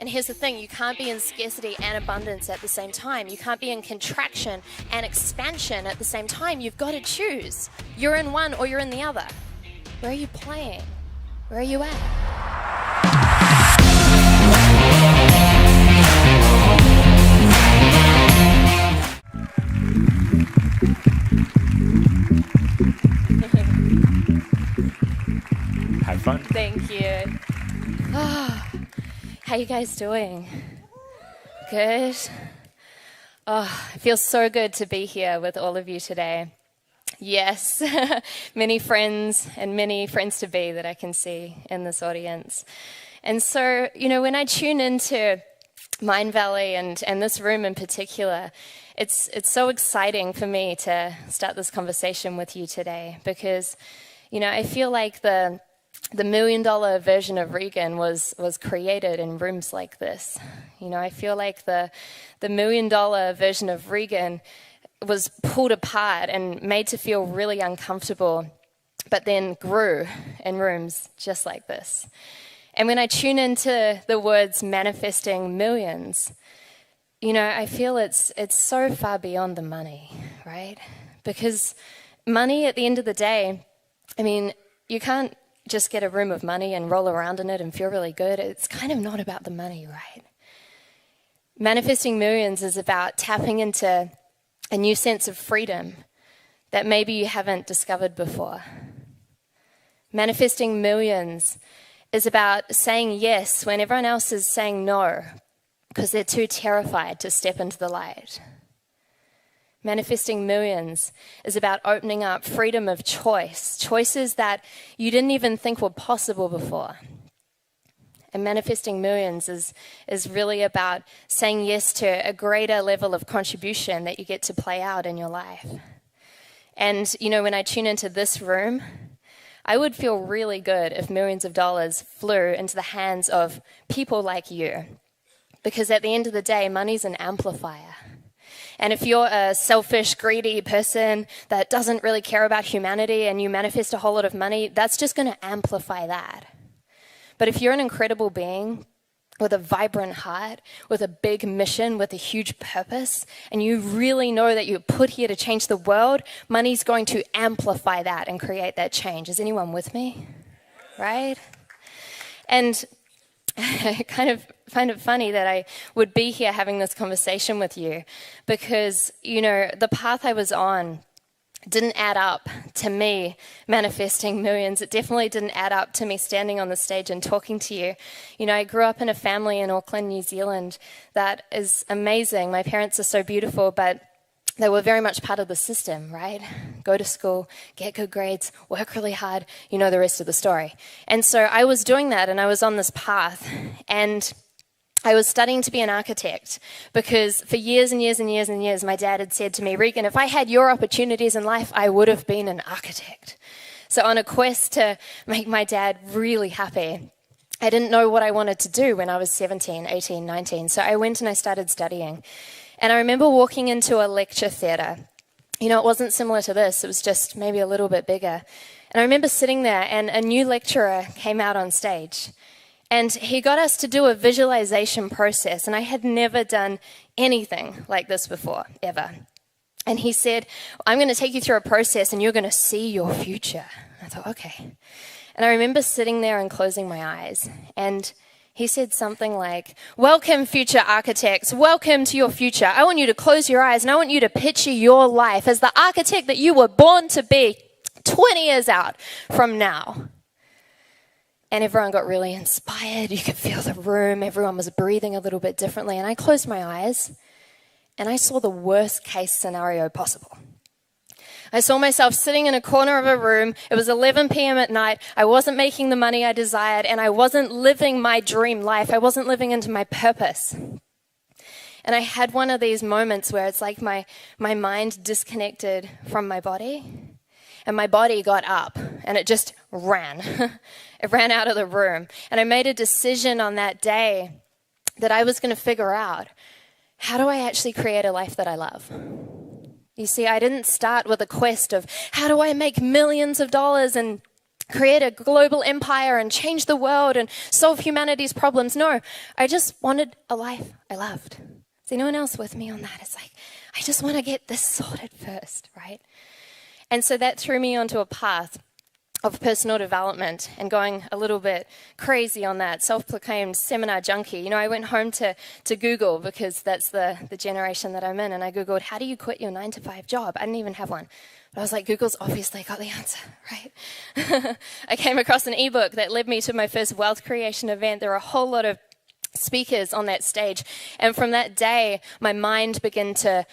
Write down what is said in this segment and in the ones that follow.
And here's the thing, you can't be in scarcity and abundance at the same time. You can't be in contraction and expansion at the same time. You've got to choose. You're in one or you're in the other. Where are you playing? Where are you at? Have fun. Thank you. Oh, how you guys doing? Good? Oh, it feels so good to be here with all of you today. Yes, many friends and many friends-to-be that I can see in this audience. And so, when I tune into Mindvalley and this room in particular, it's so exciting for me to start this conversation with you today because, I feel like the $1 million version of Regan was created in rooms like this. I feel like the $1 million version of Regan was pulled apart and made to feel really uncomfortable, but then grew in rooms just like this. And when I tune into the words manifesting millions, I feel it's so far beyond the money, right? Because money at the end of the day, you can't just get a room of money and roll around in it and feel really good. It's kind of not about the money, right? Manifesting millions is about tapping into a new sense of freedom that maybe you haven't discovered before. Manifesting millions is about saying yes when everyone else is saying no because they're too terrified to step into the light. Manifesting millions is about opening up freedom of choice, choices that you didn't even think were possible before. And manifesting millions is really about saying yes to a greater level of contribution that you get to play out in your life. And, when I tune into this room, I would feel really good if millions of dollars flew into the hands of people like you. Because at the end of the day, money's an amplifier. And if you're a selfish, greedy person that doesn't really care about humanity and you manifest a whole lot of money, that's just going to amplify that. But if you're an incredible being with a vibrant heart, with a big mission, with a huge purpose, and you really know that you're put here to change the world, money's going to amplify that and create that change. Is anyone with me? Right? And I kind of find it funny that I would be here having this conversation with you because, the path I was on didn't add up to me manifesting millions. It definitely didn't add up to me standing on the stage and talking to you. I grew up in a family in Auckland, New Zealand that is amazing. My parents are so beautiful, but they were very much part of the system, right? Go to school, get good grades, work really hard, the rest of the story. And so I was doing that and I was on this path and I was studying to be an architect because for years and years and years and years, my dad had said to me, Regan, if I had your opportunities in life, I would have been an architect. So on a quest to make my dad really happy, I didn't know what I wanted to do when I was 17, 18, 19. So I went and I started studying. And I remember walking into a lecture theatre. It wasn't similar to this. It was just maybe a little bit bigger. And I remember sitting there and a new lecturer came out on stage. And he got us to do a visualization process. And I had never done anything like this before, ever. And he said, I'm going to take you through a process and you're going to see your future. I thought, okay. And I remember sitting there and closing my eyes. And he said something like, welcome, future architects. Welcome to your future. I want you to close your eyes and I want you to picture your life as the architect that you were born to be 20 years out from now. And everyone got really inspired. You could feel the room. Everyone was breathing a little bit differently. And I closed my eyes and I saw the worst case scenario possible. I saw myself sitting in a corner of a room. It was 11 p.m. at night. I wasn't making the money I desired and I wasn't living my dream life. I wasn't living into my purpose. And I had one of these moments where it's like my mind disconnected from my body and my body got up and it just ran. It ran out of the room. And I made a decision on that day that I was going to figure out, how do I actually create a life that I love? You see, I didn't start with a quest of how do I make millions of dollars and create a global empire and change the world and solve humanity's problems. No, I just wanted a life I loved. Is anyone else with me on that? It's like, I just want to get this sorted first, right? And so that threw me onto a path of personal development and going a little bit crazy on that, self-proclaimed seminar junkie. You know, I went home to Google because that's the generation that I'm in, and I Googled, how do you quit your 9-to-5 job? I didn't even have one. But I was like, Google's obviously got the answer, right? I came across an ebook that led me to my first wealth creation event. There were a whole lot of speakers on that stage, and from that day my mind began to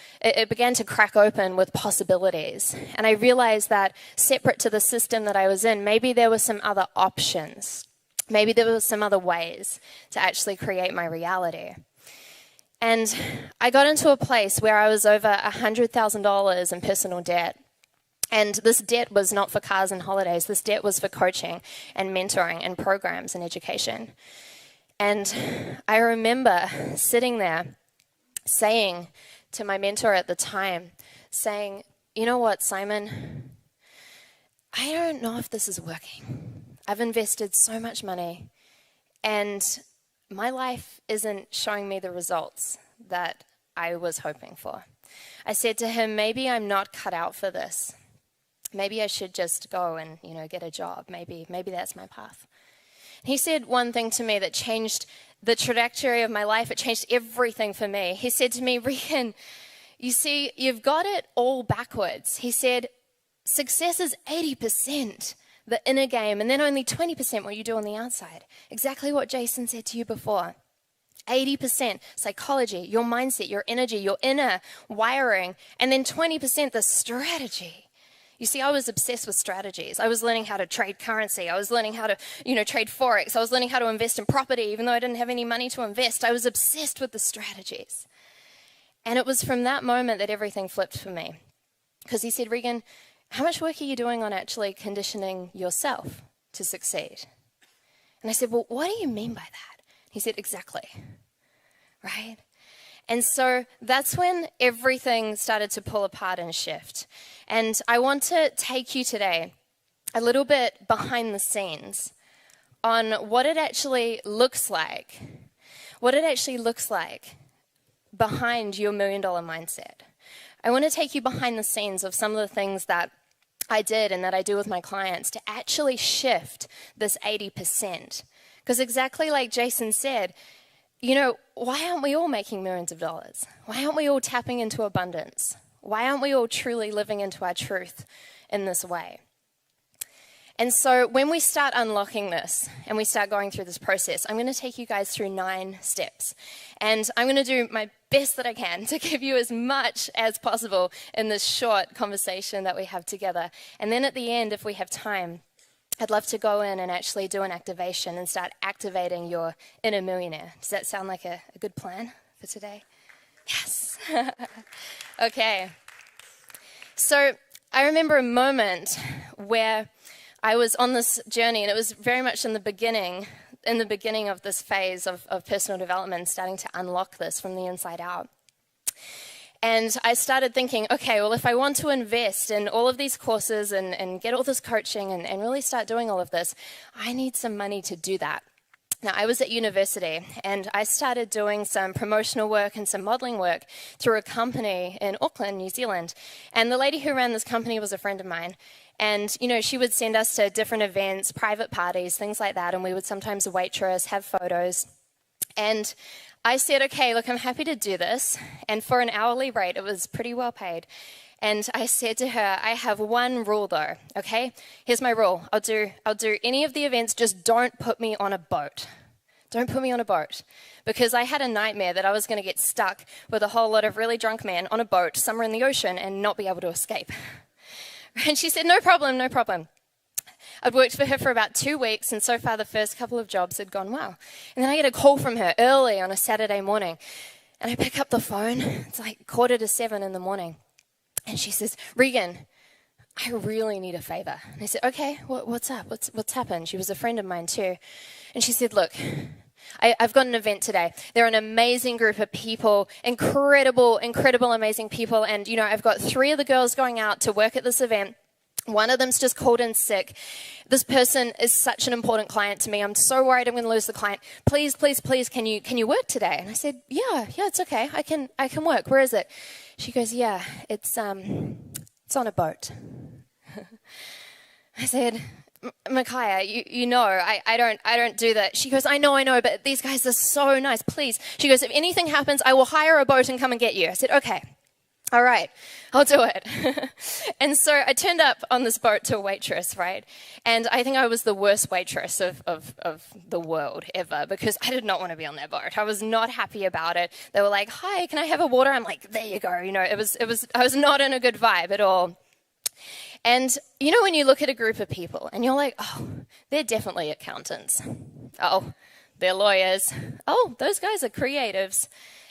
crack open with possibilities, and I realized that separate to the system that I was in, maybe there were some other options, maybe there were some other ways to actually create my reality. And I got into a place where I was over $100,000 in personal debt. And this debt was not for cars and holidays. This debt was for coaching and mentoring and programs and education. And I remember sitting there saying to my mentor at the time, saying, you know what, Simon, I don't know if this is working. I've invested so much money and my life isn't showing me the results that I was hoping for. I said to him, maybe I'm not cut out for this. Maybe I should just go and, get a job. Maybe that's my path. He said one thing to me that changed the trajectory of my life. It changed everything for me. He said to me, Regan, you see, you've got it all backwards. He said, success is 80%, the inner game, and then only 20% what you do on the outside. Exactly what Jason said to you before. 80% psychology, your mindset, your energy, your inner wiring, and then 20% the strategy. You see, I was obsessed with strategies. I was learning how to trade currency. I was learning how to, trade Forex. I was learning how to invest in property, even though I didn't have any money to invest. I was obsessed with the strategies. And it was from that moment that everything flipped for me. Because he said, Regan, how much work are you doing on actually conditioning yourself to succeed? And I said, well, what do you mean by that? He said, exactly. Right? And so that's when everything started to pull apart and shift. And I want to take you today a little bit behind the scenes on what it actually looks like. What it actually looks like behind your $1 million mindset. I want to take you behind the scenes of some of the things that I did and that I do with my clients to actually shift this 80%. Because exactly like Jason said, why aren't we all making millions of dollars? Why aren't we all tapping into abundance? Why aren't we all truly living into our truth in this way? And so when we start unlocking this and we start going through this process, I'm going to take you guys through 9 steps. And I'm going to do my best that I can to give you as much as possible in this short conversation that we have together. And then at the end, if we have time, I'd love to go in and actually do an activation and start activating your inner millionaire. Does that sound like a good plan for today? Yes. Okay. So I remember a moment where I was on this journey, and it was very much in the beginning of this phase of personal development, starting to unlock this from the inside out. And I started thinking, okay, well, if I want to invest in all of these courses and get all this coaching and really start doing all of this, I need some money to do that. Now, I was at university, and I started doing some promotional work and some modeling work through a company in Auckland, New Zealand. And the lady who ran this company was a friend of mine. And, she would send us to different events, private parties, things like that, and we would sometimes waitress, have photos. And I said, okay, look, I'm happy to do this. And for an hourly rate, it was pretty well paid. And I said to her, I have one rule though, okay? Here's my rule. I'll do any of the events, just don't put me on a boat. Don't put me on a boat. Because I had a nightmare that I was going to get stuck with a whole lot of really drunk men on a boat somewhere in the ocean and not be able to escape. And she said, no problem, no problem. I'd worked for her for about 2 weeks, and so far the first couple of jobs had gone well. And then I get a call from her early on a Saturday morning, and I pick up the phone. It's like 6:45 in the morning. And she says, Regan, I really need a favor. And I said, okay, what's up? What's happened? She was a friend of mine too. And she said, look, I've got an event today. They're an amazing group of people, incredible, amazing people. And, I've got 3 of the girls going out to work at this event. One of them's just called in sick. This person is such an important client to me. I'm so worried I'm going to lose the client. Please, please, please, can you work today? And I said, yeah, it's okay. I can work. Where is it? She goes, yeah, it's on a boat. I said, Micaiah, you know, I don't do that. She goes, I know, but these guys are so nice. Please. She goes, if anything happens, I will hire a boat and come and get you. I said, okay. All right, I'll do it. And so I turned up on this boat to a waitress, right? And I think I was the worst waitress of the world ever, because I did not want to be on that boat. I was not happy about it. They were like, hi, can I have a water? I'm like, there you go. You know, I was not in a good vibe at all. And you know when you look at a group of people and you're like, oh, they're definitely accountants. Oh, they're lawyers. Oh, those guys are creatives.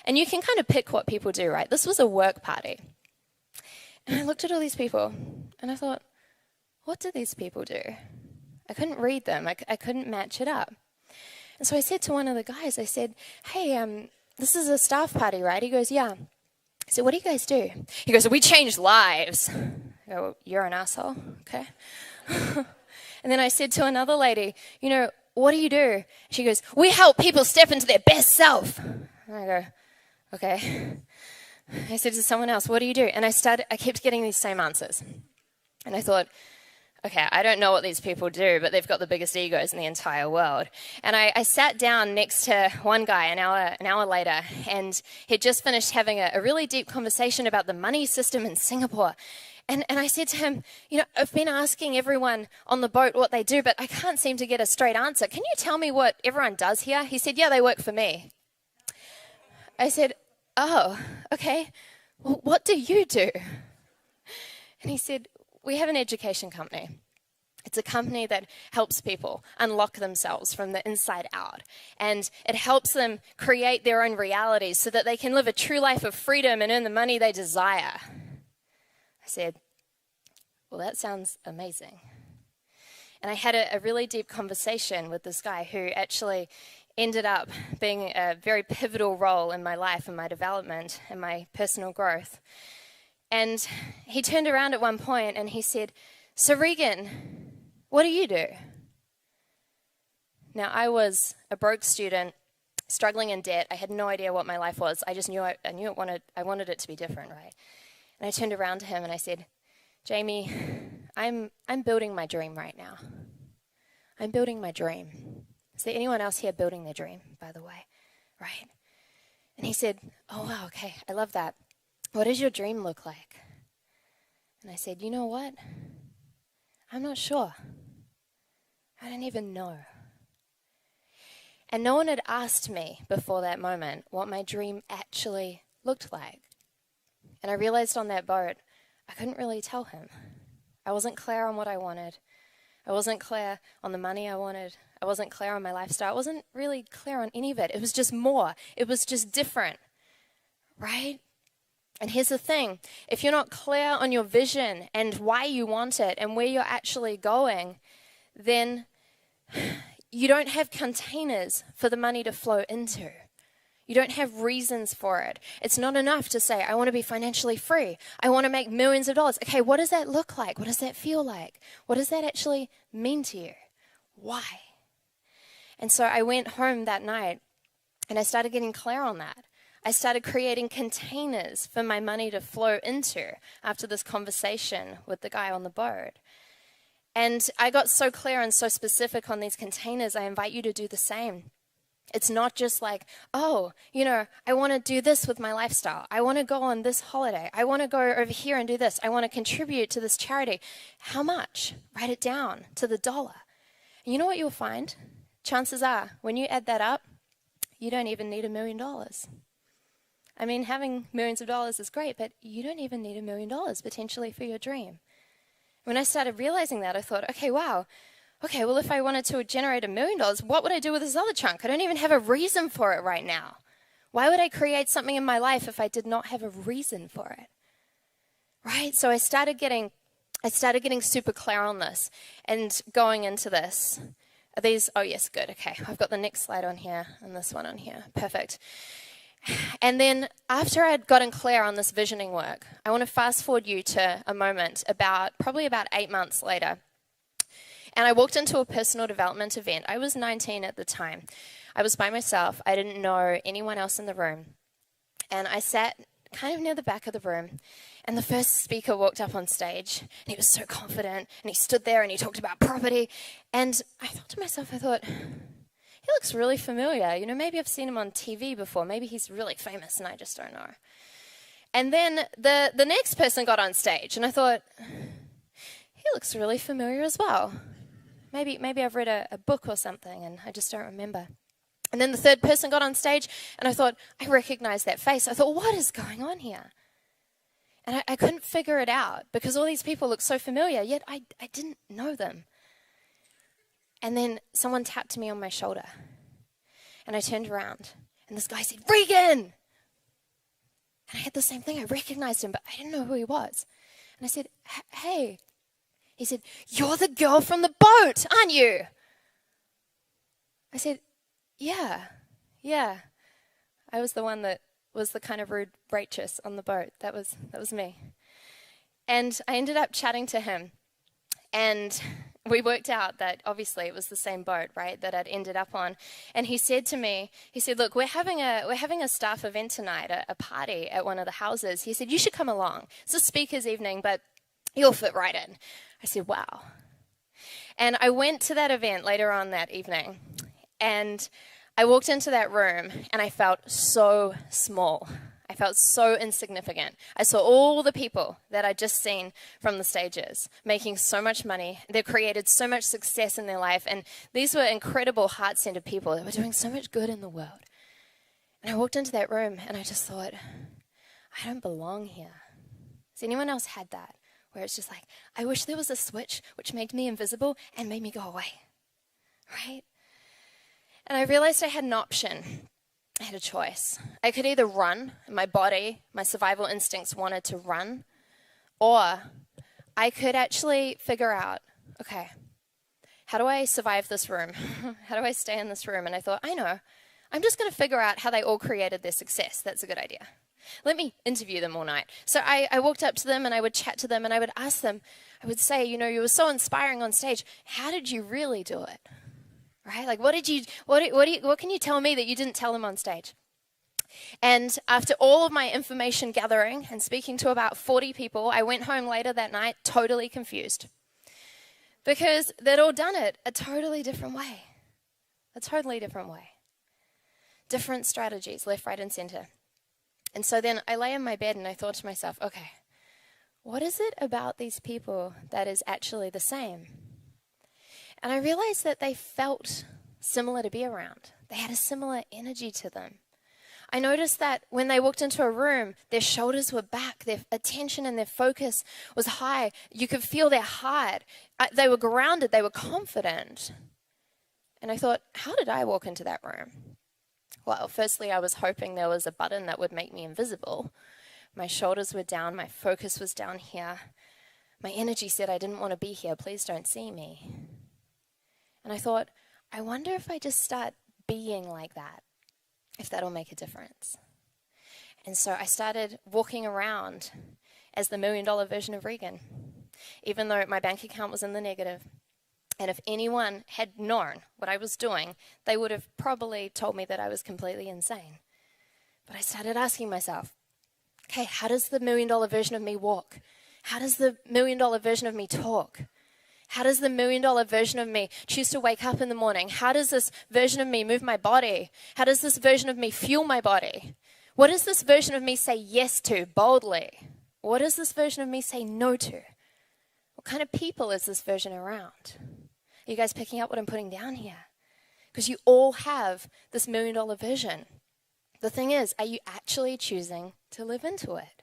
And you can kind of pick what people do, right? This was a work party. And I looked at all these people and I thought, what do these people do? I couldn't read them. I couldn't match it up. And so I said to one of the guys, I said, hey, this is a staff party, right? He goes, yeah. I said, what do you guys do? He goes, we change lives. I go, well, you're an asshole, okay. And then I said to another lady, you know, what do you do? She goes, we help people step into their best self. And I go, okay. I said to someone else, what do you do? And I kept getting these same answers. And I thought, okay, I don't know what these people do, but they've got the biggest egos in the entire world. And I sat down next to one guy an hour later, and he'd just finished having a really deep conversation about the money system in Singapore. And I said to him, you know, I've been asking everyone on the boat what they do, but I can't seem to get a straight answer. Can you tell me what everyone does here? He said, yeah, they work for me. I said, oh, okay. Well, what do you do? And he said, we have an education company. It's a company that helps people unlock themselves from the inside out. And it helps them create their own realities so that they can live a true life of freedom and earn the money they desire. I said, well, that sounds amazing. And I had a really deep conversation with this guy who actually ended up being a very pivotal role in my life and my development and my personal growth. And he turned around at one point and he said, so Regan, what do you do? Now, I was a broke student, struggling in debt. I had no idea what my life was. I just knew I wanted it to be different, right? And I turned around to him and I said, Jamie, I'm building my dream right now. I'm building my dream. Is there anyone else here building their dream, by the way? Right? And he said, oh, wow, okay, I love that. What does your dream look like? And I said, you know what? I'm not sure. I don't even know. And no one had asked me before that moment what my dream actually looked like. And I realized on that boat, I couldn't really tell him. I wasn't clear on what I wanted. I wasn't clear on the money I wanted. I wasn't clear on my lifestyle. I wasn't really clear on any of it. It was just more. It was just different, right? And here's the thing. If you're not clear on your vision and why you want it and where you're actually going, then you don't have containers for the money to flow into. You don't have reasons for it. It's not enough to say, I want to be financially free. I want to make millions of dollars. Okay, what does that look like? What does that feel like? What does that actually mean to you? Why? And so I went home that night and I started getting clear on that. I started creating containers for my money to flow into after this conversation with the guy on the boat. And I got so clear and so specific on these containers, I invite you to do the same. It's not just like, oh, you know, I want to do this with my lifestyle. I want to go on this holiday. I want to go over here and do this. I want to contribute to this charity. How much? Write it down to the dollar. And you know what you'll find? Chances are, when you add that up, you don't even need $1 million. I mean, having millions of dollars is great, but you don't even need $1 million potentially for your dream. When I started realizing that, I thought, okay, wow. Okay, well, if I wanted to generate $1 million, what would I do with this other chunk? I don't even have a reason for it right now. Why would I create something in my life if I did not have a reason for it? Right? So I started getting super clear on this and going into this. Are these, oh yes, good, okay. I've got the next slide on here and this one on here. Perfect. And then after I'd gotten clear on this visioning work, I want to fast forward you to a moment probably about 8 months later. And I walked into a personal development event. I was 19 at the time. I was by myself. I didn't know anyone else in the room. And I sat kind of near the back of the room. And the first speaker walked up on stage. And he was so confident. And he stood there and he talked about property. And I thought to myself, he looks really familiar. You know, maybe I've seen him on TV before. Maybe he's really famous and I just don't know. And then the next person got on stage and I thought, he looks really familiar as well. Maybe I've read a book or something and I just don't remember. And then the third person got on stage and I thought, I recognize that face. I thought, what is going on here? And I couldn't figure it out because all these people look so familiar, yet I didn't know them. And then someone tapped me on my shoulder. And I turned around. And this guy said, Regan! And I had the same thing. I recognized him, but I didn't know who he was. And I said, hey. He said, you're the girl from the boat, aren't you? I said, yeah. I was the one that was the kind of rude waitress on the boat. That was me. And I ended up chatting to him. And we worked out that obviously it was the same boat, right, that I'd ended up on. And he said to me, look, we're having a staff event tonight, a party at one of the houses. He said, you should come along. It's a speaker's evening, but you'll fit right in. I said, wow. And I went to that event later on that evening. And I walked into that room and I felt so small. I felt so insignificant. I saw all the people that I'd just seen from the stages making so much money. They've created so much success in their life. And these were incredible heart-centered people that were doing so much good in the world. And I walked into that room and I just thought, I don't belong here. Has anyone else had that? Where it's just like, I wish there was a switch which made me invisible and made me go away. Right? And I realized I had an option. I had a choice. I could either run, my body, my survival instincts wanted to run, or I could actually figure out, okay, how do I survive this room? How do I stay in this room? And I thought, I know. I'm just going to figure out how they all created their success. That's a good idea. Let me interview them all night. So I walked up to them and I would chat to them and I would ask them, I would say, you know, you were so inspiring on stage. How did you really do it? Right? Like, what can you tell me that you didn't tell them on stage? And after all of my information gathering and speaking to about 40 people, I went home later that night totally confused. Because they'd all done it a totally different way. A totally different way. Different strategies, left, right, and center. And so then I lay in my bed and I thought to myself, okay, what is it about these people that is actually the same? And I realized that they felt similar to be around. They had a similar energy to them. I noticed that when they walked into a room, their shoulders were back, their attention and their focus was high. You could feel their heart. They were grounded, they were confident. And I thought, how did I walk into that room? Well, firstly, I was hoping there was a button that would make me invisible. My shoulders were down, my focus was down here. My energy said I didn't want to be here, please don't see me. And I thought, I wonder if I just start being like that, if that'll make a difference. And so I started walking around as the $1 million version of Regan, even though my bank account was in the negative. And if anyone had known what I was doing, they would have probably told me that I was completely insane. But I started asking myself, okay, how does the $1 million version of me walk? How does the $1 million version of me talk? How does the $1 million version of me choose to wake up in the morning? How does this version of me move my body? How does this version of me fuel my body? What does this version of me say yes to boldly? What does this version of me say no to? What kind of people is this version around? Are you guys picking up what I'm putting down here? Because you all have this $1 million vision. The thing is, are you actually choosing to live into it?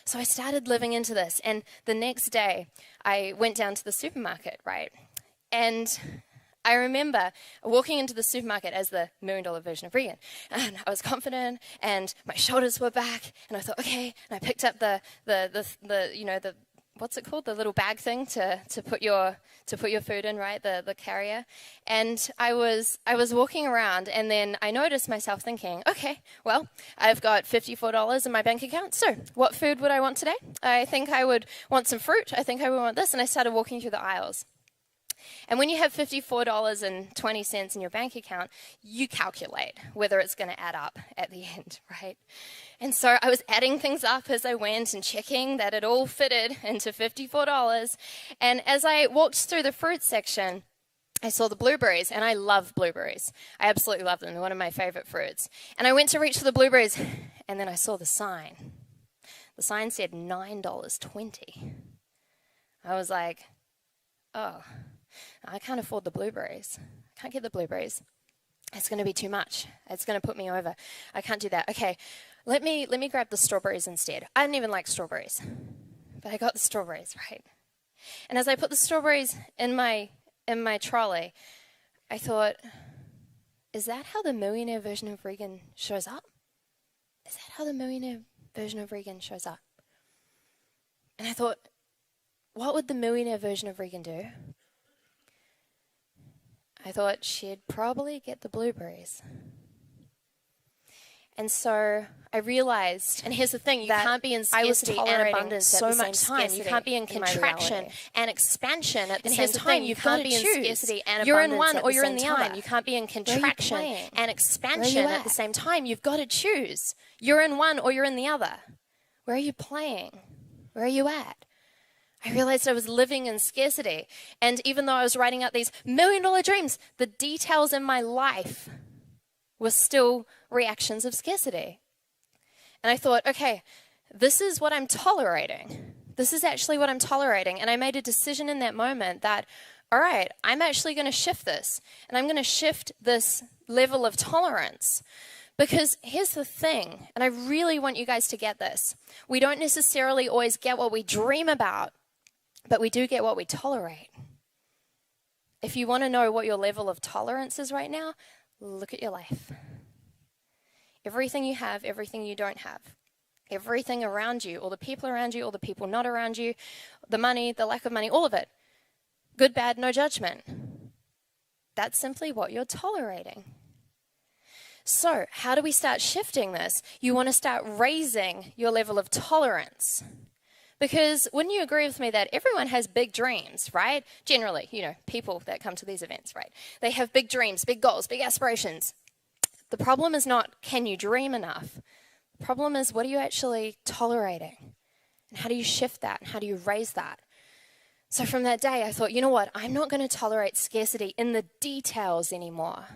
So I started living into this, and the next day I went down to the supermarket, right? And I remember walking into the supermarket as the $1 million version of Regan, and I was confident, and my shoulders were back, and I thought, okay, and I picked up the what's it called? The little bag thing to put your food in, right? The carrier. And I was walking around, and then I noticed myself thinking, okay, well, I've got $54 in my bank account. So what food would I want today? I think I would want some fruit. I think I would want this. And I started walking through the aisles. And when you have $54.20 in your bank account, you calculate whether it's going to add up at the end, right? And so I was adding things up as I went and checking that it all fitted into $54. And as I walked through the fruit section, I saw the blueberries, and I love blueberries. I absolutely love them. They're one of my favorite fruits. And I went to reach for the blueberries, and then I saw the sign. The sign said $9.20. I was like, oh, I can't afford the blueberries. I can't get the blueberries. It's going to be too much. It's going to put me over. I can't do that. Okay, let me grab the strawberries instead. I didn't even like strawberries, but I got the strawberries, right? And as I put the strawberries in my trolley, I thought, is that how the millionaire version of Regan shows up? Is that how the millionaire version of Regan shows up? And I thought, what would the millionaire version of Regan do? I thought she'd probably get the blueberries. And so I realized, and here's the thing, you can't be in scarcity and abundance so at the same time. You can't be in contraction and expansion at the same time. You can't be in scarcity and abundance. You're in one or you're in the other. You can't be in contraction and expansion at the same time. You've got to choose. You're in one or you're in the other. Where are you playing? Where are you at? I realized I was living in scarcity. And even though I was writing out these $1 million dreams, the details in my life were still reactions of scarcity. And I thought, okay, this is what I'm tolerating. This is actually what I'm tolerating. And I made a decision in that moment that, all right, I'm actually going to shift this. And I'm going to shift this level of tolerance. Because here's the thing, and I really want you guys to get this. We don't necessarily always get what we dream about, but we do get what we tolerate. If you want to know what your level of tolerance is right now, look at your life. Everything you have, everything you don't have, everything around you, all the people around you, all the people not around you, the money, the lack of money, all of it. Good, bad, no judgment. That's simply what you're tolerating. So, how do we start shifting this? You want to start raising your level of tolerance. Because wouldn't you agree with me that everyone has big dreams, right? Generally, people that come to these events, right? They have big dreams, big goals, big aspirations. The problem is not, can you dream enough? The problem is, what are you actually tolerating? And how do you shift that? And how do you raise that? So from that day, I thought, you know what? I'm not going to tolerate scarcity in the details anymore.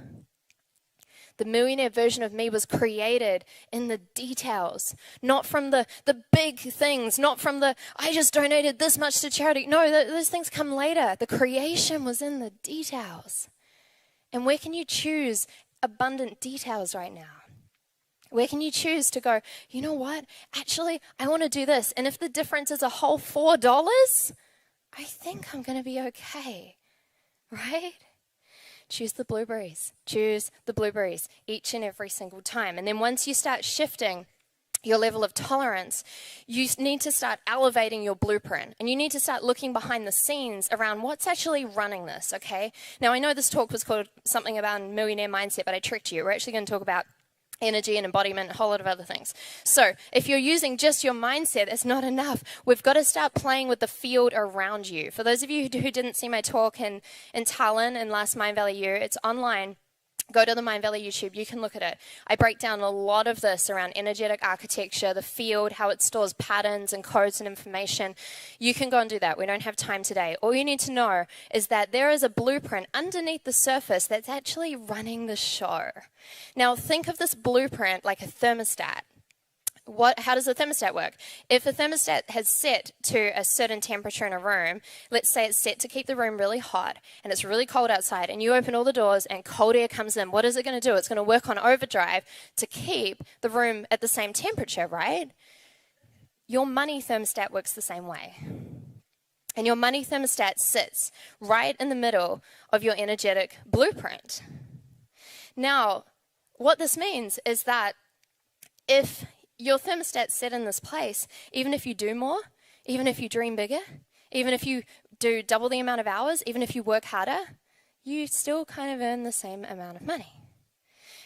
The millionaire version of me was created in the details, not from the big things, not from I just donated this much to charity. No, those things come later. The creation was in the details. And where can you choose abundant details right now? Where can you choose to go, you know what? Actually, I want to do this. And if the difference is a whole $4, I think I'm going to be okay, right? Choose the blueberries. Choose the blueberries each and every single time. And then once you start shifting your level of tolerance, you need to start elevating your blueprint. And you need to start looking behind the scenes around what's actually running this, okay? Now, I know this talk was called something about millionaire mindset, but I tricked you. We're actually going to talk about energy and embodiment, a whole lot of other things. So if you're using just your mindset, that's not enough. We've got to start playing with the field around you. For those of you who didn't see my talk in Tallinn in last Mindvalley year, it's online. Go to the Mindvalley YouTube, you can look at it. I break down a lot of this around energetic architecture, the field, how it stores patterns and codes and information. You can go and do that. We don't have time today. All you need to know is that there is a blueprint underneath the surface that's actually running the show. Now, think of this blueprint like a thermostat. How does a thermostat work? If a thermostat has set to a certain temperature in a room, let's say it's set to keep the room really hot and it's really cold outside and you open all the doors and cold air comes in, what is it going to do? It's going to work on overdrive to keep the room at the same temperature, right? Your money thermostat works the same way. And your money thermostat sits right in the middle of your energetic blueprint. Now, what this means is that if your thermostat's set in this place, even if you do more, even if you dream bigger, even if you do double the amount of hours, even if you work harder, you still kind of earn the same amount of money.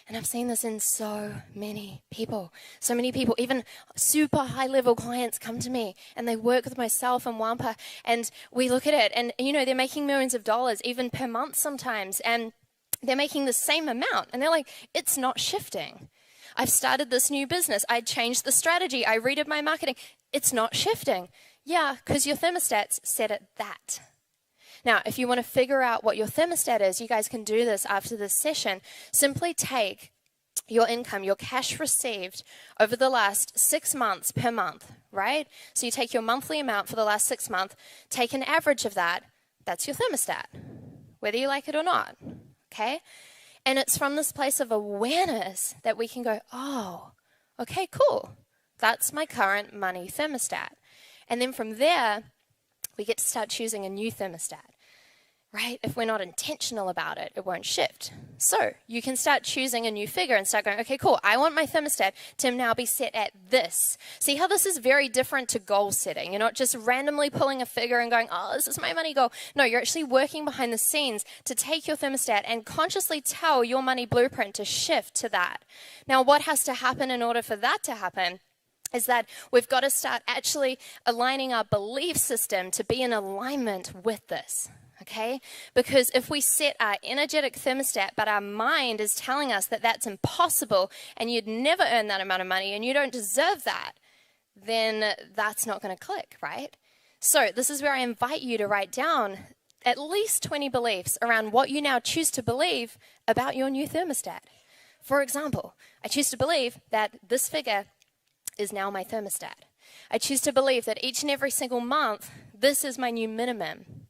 And I've seen this in so many people. So many people, even super high-level clients come to me and they work with myself and Wampa, and we look at it and, you know, they're making millions of dollars even per month sometimes, and they're making the same amount. And they're like, it's not shifting. I've started this new business. I changed the strategy. I redid my marketing. It's not shifting. Yeah, because your thermostat's set at that. Now, if you want to figure out what your thermostat is, you guys can do this after this session. Simply take your income, your cash received over the last 6 months per month, right? So you take your monthly amount for the last 6 months, take an average of that. That's your thermostat, whether you like it or not, okay? And it's from this place of awareness that we can go, oh, okay, cool. That's my current money thermostat. And then from there, we get to start choosing a new thermostat, right? If we're not intentional about it, it won't shift. So you can start choosing a new figure and start going, okay, cool. I want my thermostat to now be set at this. See how this is very different to goal setting. You're not just randomly pulling a figure and going, oh, this is my money goal. No, you're actually working behind the scenes to take your thermostat and consciously tell your money blueprint to shift to that. Now, what has to happen in order for that to happen is that we've got to start actually aligning our belief system to be in alignment with this, okay? Because if we set our energetic thermostat, but our mind is telling us that that's impossible and you'd never earn that amount of money and you don't deserve that, then that's not going to click, right? So this is where I invite you to write down at least 20 beliefs around what you now choose to believe about your new thermostat. For example, I choose to believe that this figure is now my thermostat. I choose to believe that each and every single month, this is my new minimum.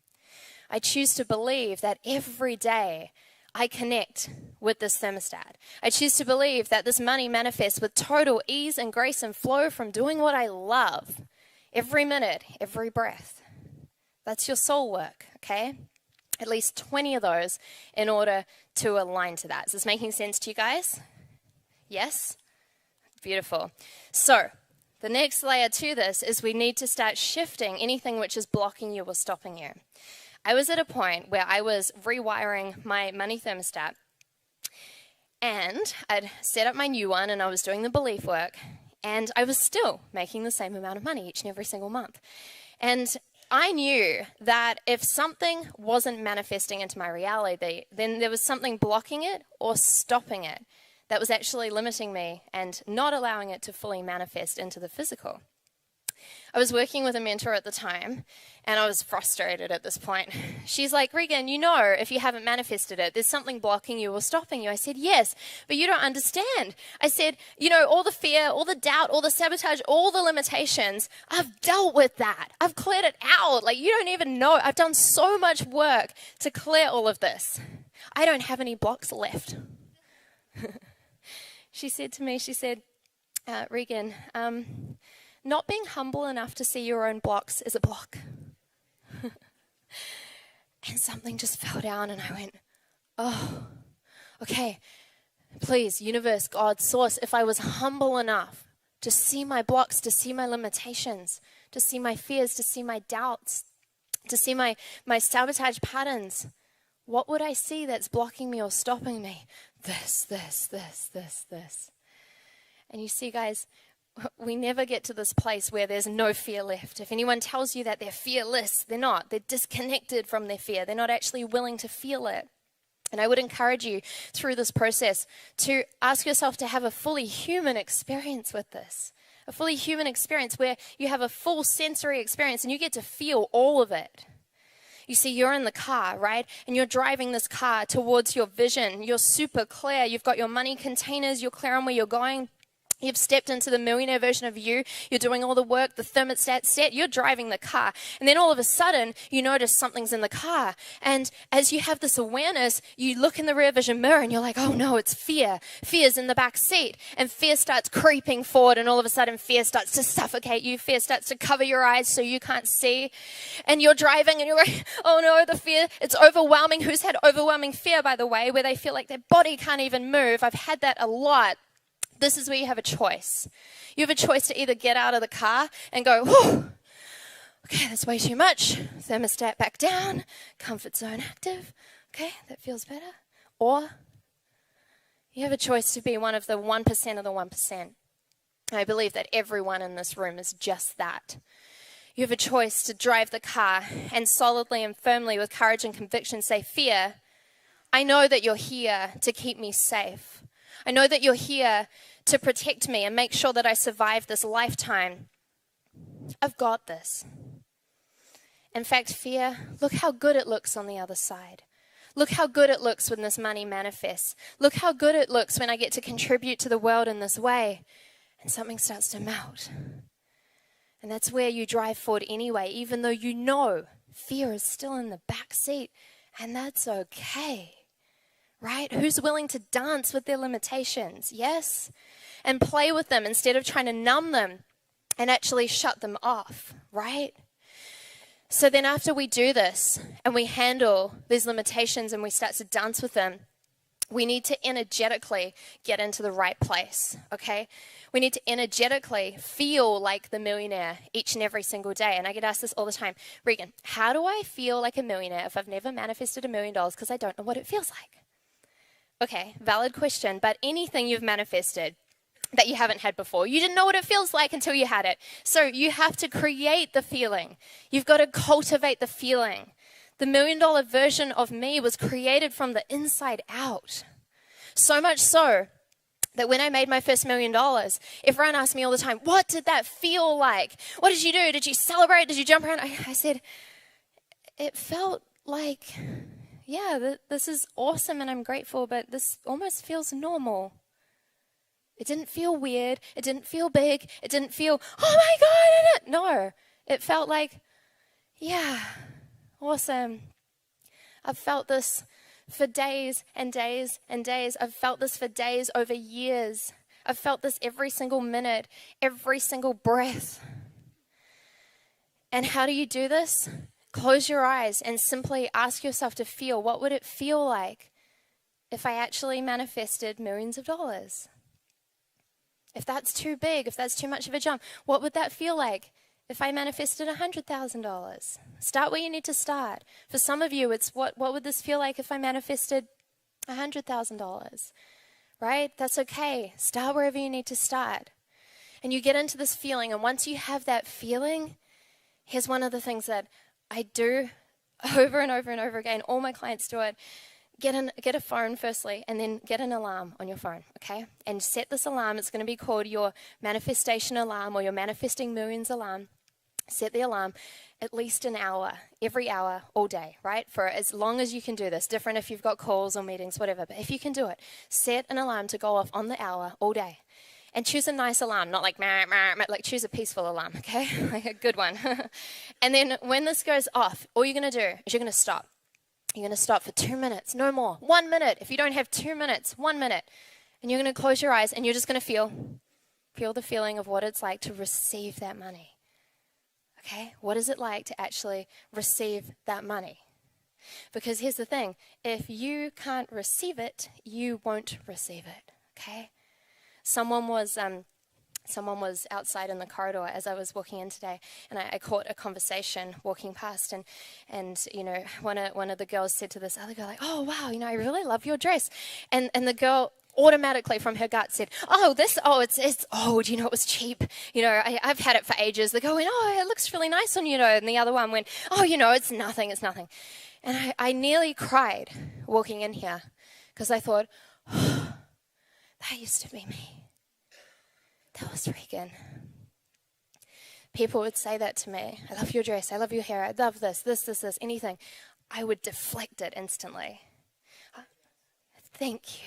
I choose to believe that every day I connect with this thermostat. I choose to believe that this money manifests with total ease and grace and flow from doing what I love. Every minute, every breath. That's your soul work, okay? At least 20 of those in order to align to that. Is this making sense to you guys? Yes? Beautiful. So the next layer to this is we need to start shifting anything which is blocking you or stopping you. I was at a point where I was rewiring my money thermostat, and I'd set up my new one and I was doing the belief work, and I was still making the same amount of money each and every single month. And I knew that if something wasn't manifesting into my reality, then there was something blocking it or stopping it that was actually limiting me and not allowing it to fully manifest into the physical. I was working with a mentor at the time, and I was frustrated at this point. She's like, Regan, you know, if you haven't manifested it, there's something blocking you or stopping you. I said, yes, but you don't understand. I said, you know, all the fear, all the doubt, all the sabotage, all the limitations, I've dealt with that. I've cleared it out. Like, you don't even know. I've done so much work to clear all of this. I don't have any blocks left. She said to me, Regan, not being humble enough to see your own blocks is a block. And something just fell down and I went, oh, okay, please, universe, God, source, if I was humble enough to see my blocks, to see my limitations, to see my fears, to see my doubts, to see my sabotage patterns, what would I see that's blocking me or stopping me? This. And you see, guys, we never get to this place where there's no fear left. If anyone tells you that they're fearless, they're not. They're disconnected from their fear. They're not actually willing to feel it. And I would encourage you through this process to ask yourself to have a fully human experience with this. A fully human experience where you have a full sensory experience and you get to feel all of it. You see, you're in the car, right? And you're driving this car towards your vision. You're super clear. You've got your money containers. You're clear on where you're going. You've stepped into the millionaire version of you. You're doing all the work, the thermostat set. You're driving the car. And then all of a sudden, you notice something's in the car. And as you have this awareness, you look in the rear vision mirror and you're like, oh no, it's fear. Fear's in the back seat. And fear starts creeping forward. And all of a sudden, fear starts to suffocate you. Fear starts to cover your eyes so you can't see. And you're driving and you're like, oh no, the fear, it's overwhelming. Who's had overwhelming fear, by the way, where they feel like their body can't even move? I've had that a lot. This is where you have a choice. You have a choice to either get out of the car and go, whew, Okay, that's way too much. Thermostat back down. Comfort zone active. Okay, that feels better. Or you have a choice to be one of the 1% of the 1%. I believe that everyone in this room is just that. You have a choice to drive the car and solidly and firmly with courage and conviction say, fear, I know that you're here to keep me safe. I know that you're here to protect me and make sure that I survive this lifetime. I've got this. In fact, fear, look how good it looks on the other side. Look how good it looks when this money manifests. Look how good it looks when I get to contribute to the world in this way. And something starts to melt. And that's where you drive forward anyway, even though you know fear is still in the back seat. And that's okay, right? Who's willing to dance with their limitations? Yes? And play with them instead of trying to numb them and actually shut them off, right? So then after we do this and we handle these limitations and we start to dance with them, we need to energetically get into the right place, okay? We need to energetically feel like the millionaire each and every single day. And I get asked this all the time. Regan, how do I feel like a millionaire if I've never manifested $1 million because I don't know what it feels like? Okay, valid question, but anything you've manifested that you haven't had before, you didn't know what it feels like until you had it. So you have to create the feeling. You've got to cultivate the feeling. The $1 million version of me was created from the inside out. So much so that when I made my first $1 million, everyone asked me all the time, what did that feel like? What did you do? Did you celebrate? Did you jump around? I said, it felt like, yeah, this is awesome and I'm grateful, but this almost feels normal. It didn't feel weird. It didn't feel big. It didn't feel, oh my God. No, it felt like, yeah, awesome. I've felt this for days and days and days. I've felt this for days over years. I've felt this every single minute, every single breath. And how do you do this? Close your eyes and simply ask yourself to feel, what would it feel like if I actually manifested millions of dollars? If that's too big, if that's too much of a jump, what would that feel like if I manifested $100,000? Start where you need to start. For some of you, it's what would this feel like if I manifested $100,000? Right? That's okay. Start wherever you need to start. And you get into this feeling, and once you have that feeling, here's one of the things that I do over and over and over again. All my clients do it. Get a phone firstly, and then get an alarm on your phone, okay? And set this alarm. It's going to be called your manifestation alarm or your manifesting millions alarm. Set the alarm at least an hour, every hour, all day, right? For as long as you can do this. Different if you've got calls or meetings, whatever. But if you can do it, set an alarm to go off on the hour all day. And choose a nice alarm, not like, like choose a peaceful alarm, okay? Like a good one. And then when this goes off, all you're going to do is you're going to stop. You're going to stop for 2 minutes, no more. 1 minute. If you don't have 2 minutes, 1 minute. And you're going to close your eyes and you're just going to feel the feeling of what it's like to receive that money. Okay? What is it like to actually receive that money? Because here's the thing. If you can't receive it, you won't receive it. Okay? Someone was outside in the corridor as I was walking in today, and I caught a conversation walking past, and you know, one of the girls said to this other girl, like, oh wow, you know, I really love your dress, and the girl automatically from her gut said, it's old, you know, it was cheap, you know, I've had it for ages. The girl went, oh, it looks really nice on you, know, and the other one went, oh, you know, it's nothing. And I nearly cried walking in here because I thought, oh, that used to be me. That was Regan. People would say that to me. I love your dress. I love your hair. I love this, anything. I would deflect it instantly. Thank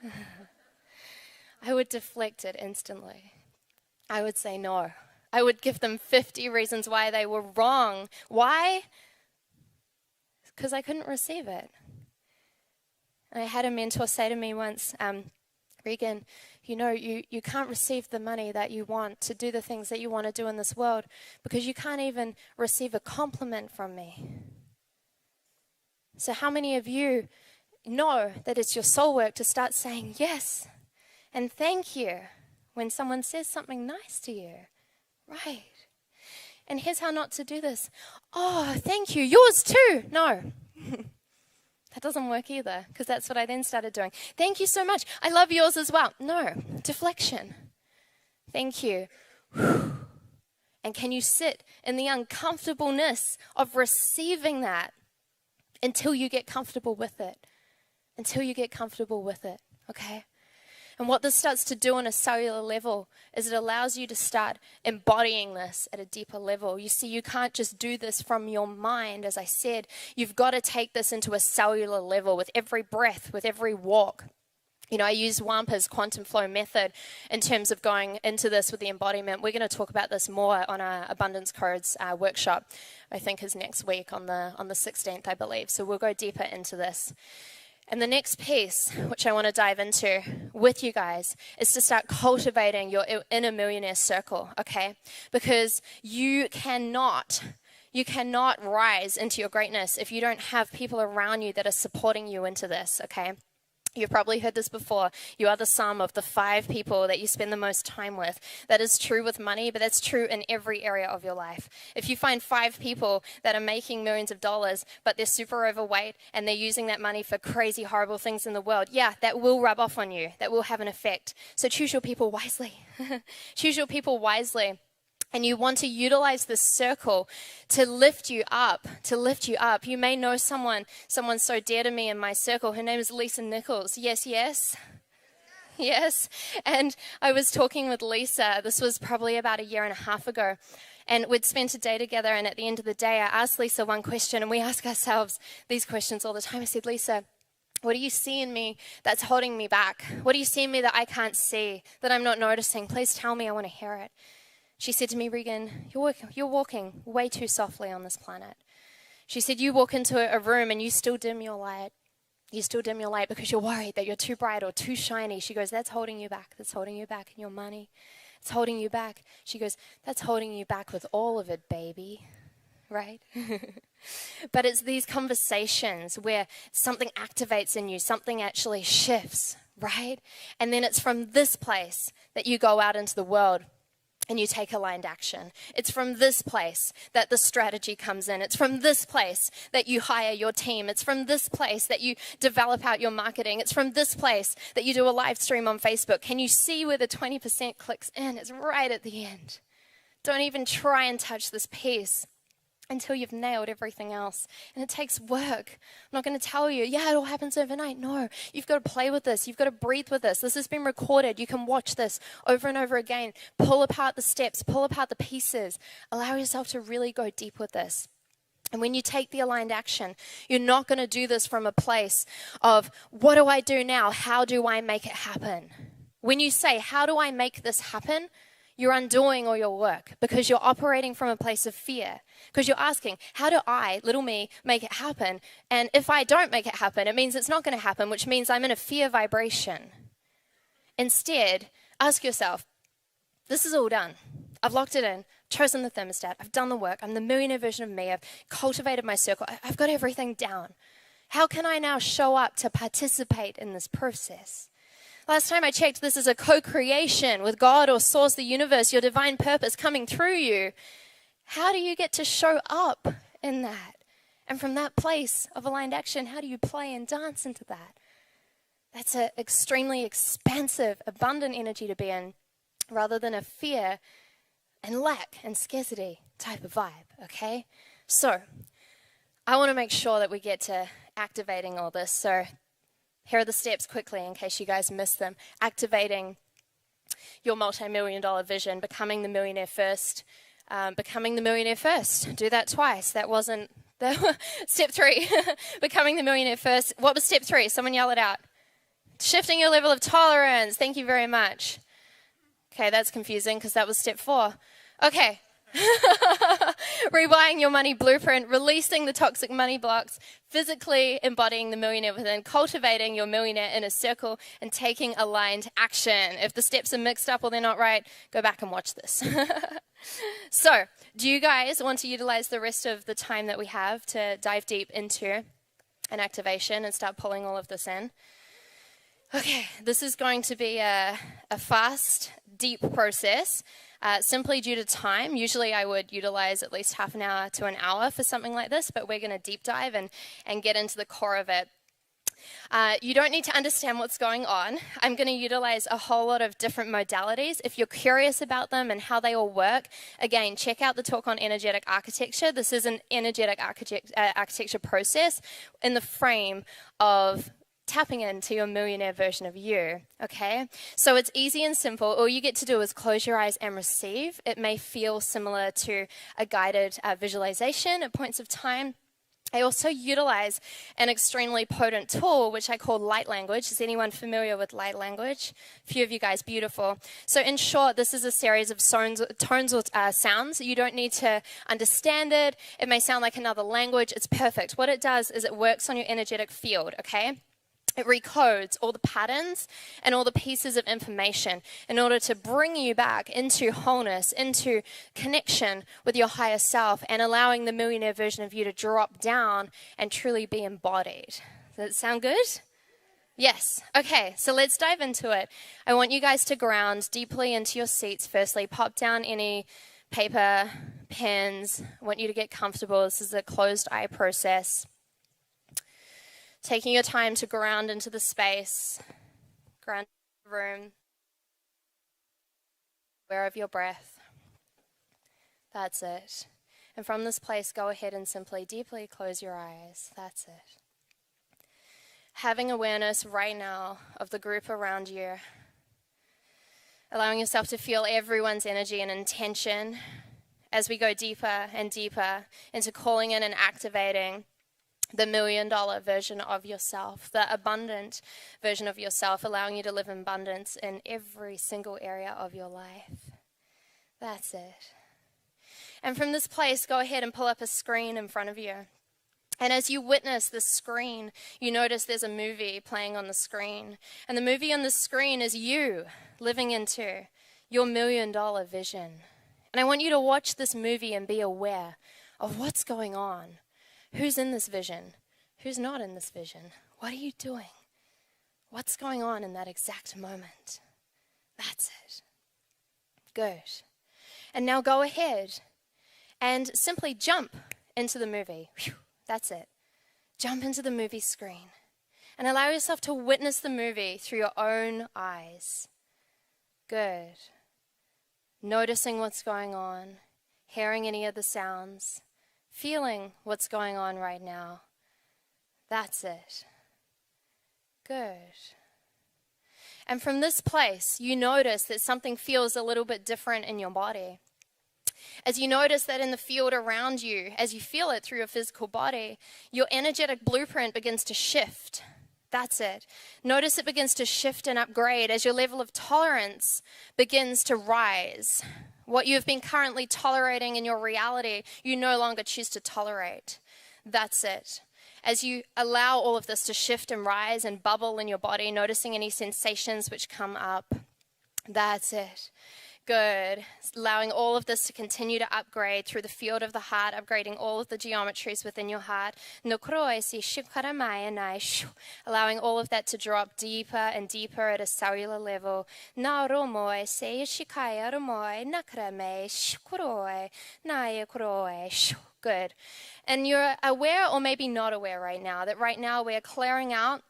you. I would deflect it instantly. I would say no. I would give them 50 reasons why they were wrong. Why? Because I couldn't receive it. I had a mentor say to me once, Regan, you know, you can't receive the money that you want to do the things that you want to do in this world because you can't even receive a compliment from me. So how many of you know that it's your soul work to start saying yes and thank you when someone says something nice to you? Right. And here's how not to do this. Oh, thank you. Yours too. No. That doesn't work either, because that's what I then started doing. Thank you so much. I love yours as well. No. Deflection. Thank you. And can you sit in the uncomfortableness of receiving that until you get comfortable with it? Until you get comfortable with it, okay? And what this starts to do on a cellular level is it allows you to start embodying this at a deeper level. You see, you can't just do this from your mind, as I said. You've got to take this into a cellular level with every breath, with every walk. You know, I use Wampa's quantum flow method in terms of going into this with the embodiment. We're going to talk about this more on our Abundance Codes workshop, I think is next week on the 16th, I believe. So we'll go deeper into this. And the next piece, which I want to dive into with you guys, is to start cultivating your inner millionaire circle, okay? Because you cannot rise into your greatness if you don't have people around you that are supporting you into this, okay? You've probably heard this before. You are the sum of the 5 people that you spend the most time with. That is true with money, but that's true in every area of your life. If you find 5 people that are making millions of dollars, but they're super overweight and they're using that money for crazy, horrible things in the world, yeah, that will rub off on you. That will have an effect. So choose your people wisely. Choose your people wisely. And you want to utilize this circle to lift you up, You may know someone so dear to me in my circle. Her name is Lisa Nichols. Yes, yes. Yes. And I was talking with Lisa. This was probably about 1.5 years ago. And we'd spent a day together. And at the end of the day, I asked Lisa one question. And we ask ourselves these questions all the time. I said, Lisa, what do you see in me that's holding me back? What do you see in me that I can't see, that I'm not noticing? Please tell me. I want to hear it. She said to me, Regan, you're walking way too softly on this planet. She said, you walk into a room and you still dim your light. You still dim your light because you're worried that you're too bright or too shiny. She goes, that's holding you back. That's holding you back in your money. It's holding you back. She goes, that's holding you back with all of it, baby. Right? But it's these conversations where something activates in you, something actually shifts, right? And then it's from this place that you go out into the world and you take aligned action. It's from this place that the strategy comes in. It's from this place that you hire your team. It's from this place that you develop out your marketing. It's from this place that you do a live stream on Facebook. Can you see where the 20% clicks in? It's right at the end. Don't even try and touch this piece until you've nailed everything else. And it takes work. I'm not going to tell you, yeah, it all happens overnight. No, you've got to play with this. You've got to breathe with this. This has been recorded. You can watch this over and over again. Pull apart the steps. Pull apart the pieces. Allow yourself to really go deep with this. And when you take the aligned action, you're not going to do this from a place of, what do I do now? How do I make it happen? When you say, how do I make this happen? You're undoing all your work because you're operating from a place of fear. Because you're asking, how do I, little me, make it happen? And if I don't make it happen, it means it's not going to happen, which means I'm in a fear vibration. Instead, ask yourself, this is all done. I've locked it in, chosen the thermostat, I've done the work, I'm the millionaire version of me, I've cultivated my circle, I've got everything down. How can I now show up to participate in this process? Last time I checked, this is a co-creation with God or Source, the universe, your divine purpose coming through you. How do you get to show up in that? And from that place of aligned action, how do you play and dance into that? That's an extremely expansive, abundant energy to be in, rather than a fear and lack and scarcity type of vibe, okay? So, I want to make sure that we get to activating all this. So, here are the steps quickly in case you guys missed them. Activating your multi-million-dollar vision, becoming the millionaire first. Becoming the millionaire first. Do that twice. That wasn't step 3. Becoming the millionaire first. What was step 3? Someone yell it out. Shifting your level of tolerance. Thank you very much. Okay, that's confusing because that was step 4. Okay. Rebuying your money blueprint, releasing the toxic money blocks, physically embodying the millionaire within, cultivating your millionaire inner circle, and taking aligned action. If the steps are mixed up or they're not right, go back and watch this. So, do you guys want to utilize the rest of the time that we have to dive deep into an activation and start pulling all of this in? Okay, this is going to be a fast, deep process, simply due to time. Usually I would utilize at least half an hour to an hour for something like this, but we're going to deep dive and get into the core of it. You don't need to understand what's going on. I'm going to utilize a whole lot of different modalities. If you're curious about them and how they all work, again, check out the talk on energetic architecture. This is an energetic architecture process in the frame of tapping into your millionaire version of you, okay? So it's easy and simple. All you get to do is close your eyes and receive. It may feel similar to a guided visualization at points of time. I also utilize an extremely potent tool, which I call light language. Is anyone familiar with light language? A few of you guys, beautiful. So in short, this is a series of tones or sounds. You don't need to understand it. It may sound like another language. It's perfect. What it does is it works on your energetic field, okay? It recodes all the patterns and all the pieces of information in order to bring you back into wholeness, into connection with your higher self, and allowing the millionaire version of you to drop down and truly be embodied. Does that sound good? Yes. Okay, so let's dive into it. I want you guys to ground deeply into your seats. Firstly, pop down any paper, pens. I want you to get comfortable. This is a closed eye process. Taking your time to ground into the space, ground into the room, aware of your breath. That's it. And from this place, go ahead and simply deeply close your eyes. That's it. Having awareness right now of the group around you, allowing yourself to feel everyone's energy and intention as we go deeper and deeper into calling in and activating the $1 million version of yourself, the abundant version of yourself, allowing you to live in abundance in every single area of your life. That's it. And from this place, go ahead and pull up a screen in front of you. And as you witness the screen, you notice there's a movie playing on the screen. And the movie on the screen is you living into your $1 million vision. And I want you to watch this movie and be aware of what's going on. Who's in this vision? Who's not in this vision? What are you doing? What's going on in that exact moment? That's it. Good. And now go ahead and simply jump into the movie. Whew, that's it. Jump into the movie screen and allow yourself to witness the movie through your own eyes. Good. Noticing what's going on, hearing any of the sounds, feeling what's going on right now. That's it. Good. And from this place, you notice that something feels a little bit different in your body. As you notice that in the field around you, as you feel it through your physical body, your energetic blueprint begins to shift. That's it. Notice it begins to shift and upgrade as your level of tolerance begins to rise. What you have been currently tolerating in your reality, you no longer choose to tolerate. That's it. As you allow all of this to shift and rise and bubble in your body, noticing any sensations which come up. That's it. Good. Allowing all of this to continue to upgrade through the field of the heart, upgrading all of the geometries within your heart. Allowing all of that to drop deeper and deeper at a cellular level. Good. And you're aware or maybe not aware right now that right now we're clearing out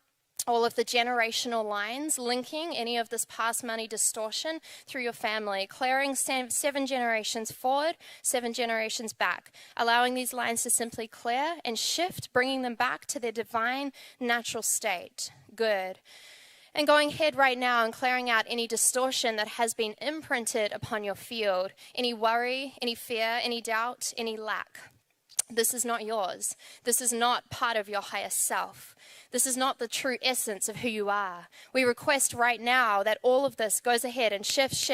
all of the generational lines, linking any of this past money distortion through your family, clearing 7 generations forward, 7 generations back, allowing these lines to simply clear and shift, bringing them back to their divine natural state. Good. And going ahead right now and clearing out any distortion that has been imprinted upon your field, any worry, any fear, any doubt, any lack. This is not yours. This is not part of your higher self. This is not the true essence of who you are. We request right now that all of this goes ahead and shifts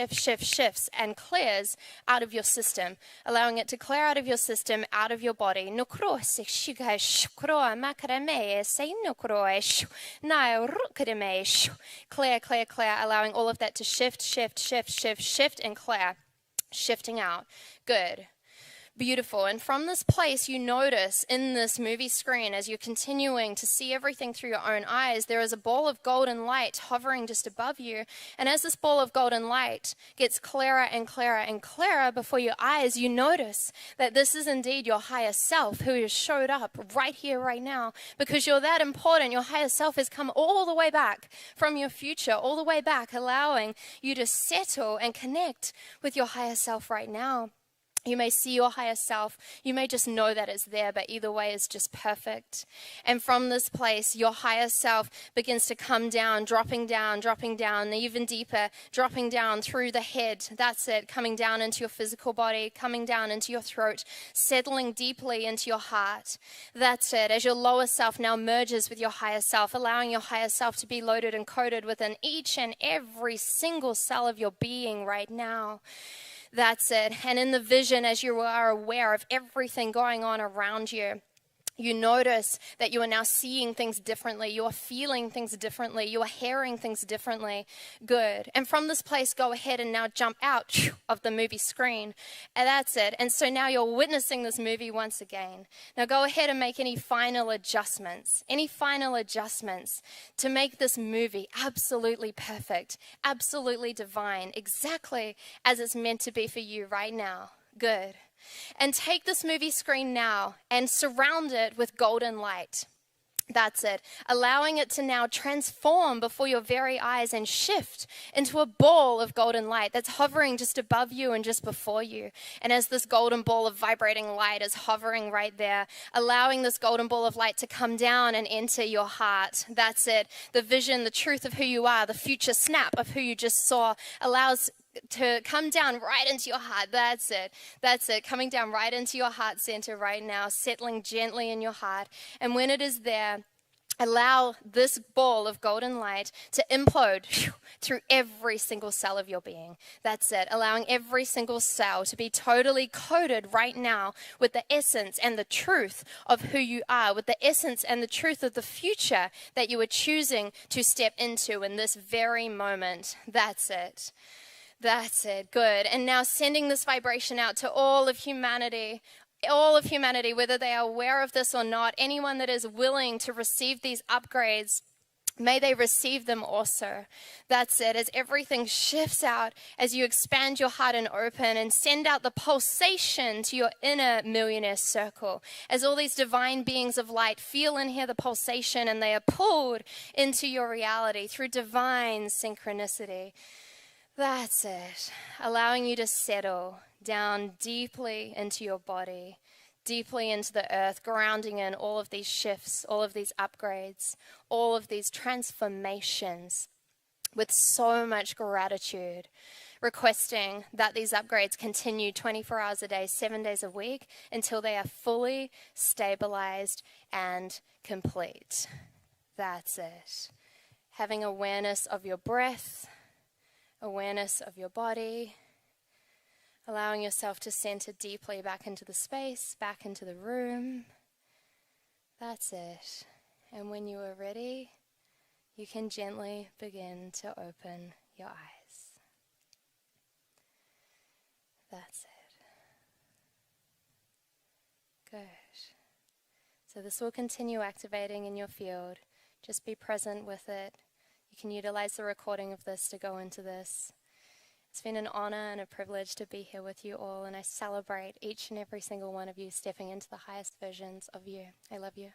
and clears out of your system, allowing it to clear out of your system, out of your body. Clear, allowing all of that to shift and clear. Shifting out. Good. Beautiful. And from this place, you notice in this movie screen, as you're continuing to see everything through your own eyes, there is a ball of golden light hovering just above you. And as this ball of golden light gets clearer and clearer and clearer before your eyes, you notice that this is indeed your higher self who has showed up right here, right now. Because you're that important, your higher self has come all the way back from your future, all the way back, allowing you to settle and connect with your higher self right now. You may see your higher self. You may just know that it's there, but either way is just perfect. And from this place, your higher self begins to come down, dropping down, even deeper, dropping down through the head. That's it, coming down into your physical body, coming down into your throat, settling deeply into your heart. That's it, as your lower self now merges with your higher self, allowing your higher self to be loaded and coded within each and every single cell of your being right now. That's it. And in the vision, as you are aware of everything going on around you, you notice that you are now seeing things differently. You are feeling things differently. You are hearing things differently. Good. And from this place, go ahead and now jump out of the movie screen. And that's it. And so now you're witnessing this movie once again. Now go ahead and make any final adjustments to make this movie absolutely perfect, absolutely divine, exactly as it's meant to be for you right now. Good. And take this movie screen now and surround it with golden light. That's it. Allowing it to now transform before your very eyes and shift into a ball of golden light that's hovering just above you and just before you. And as this golden ball of vibrating light is hovering right there, allowing this golden ball of light to come down and enter your heart. That's it. The vision, the truth of who you are, the future snap of who you just saw allows to come down right into your heart. That's it. That's it. Coming down right into your heart center right now, settling gently in your heart. And when it is there, allow this ball of golden light to implode through every single cell of your being. That's it. Allowing every single cell to be totally coated right now with the essence and the truth of who you are, with the essence and the truth of the future that you are choosing to step into in this very moment. That's it. That's it. Good. And now sending this vibration out to all of humanity, whether they are aware of this or not, anyone that is willing to receive these upgrades, may they receive them also. That's it. As everything shifts out, as you expand your heart and open and send out the pulsation to your inner millionaire circle, as all these divine beings of light feel and hear the pulsation and they are pulled into your reality through divine synchronicity. That's it. Allowing you to settle down deeply into your body, deeply into the earth, grounding in all of these shifts, all of these upgrades, all of these transformations with so much gratitude, requesting that these upgrades continue 24 hours a day, 7 days a week, until they are fully stabilized and complete. That's it. Having awareness of your breath, awareness of your body, allowing yourself to center deeply back into the space, back into the room. That's it. And when you are ready, you can gently begin to open your eyes. That's it. Good. So this will continue activating in your field. Just be present with it. You can utilize the recording of this to go into this. It's been an honor and a privilege to be here with you all, and I celebrate each and every single one of you stepping into the highest versions of you. I love you.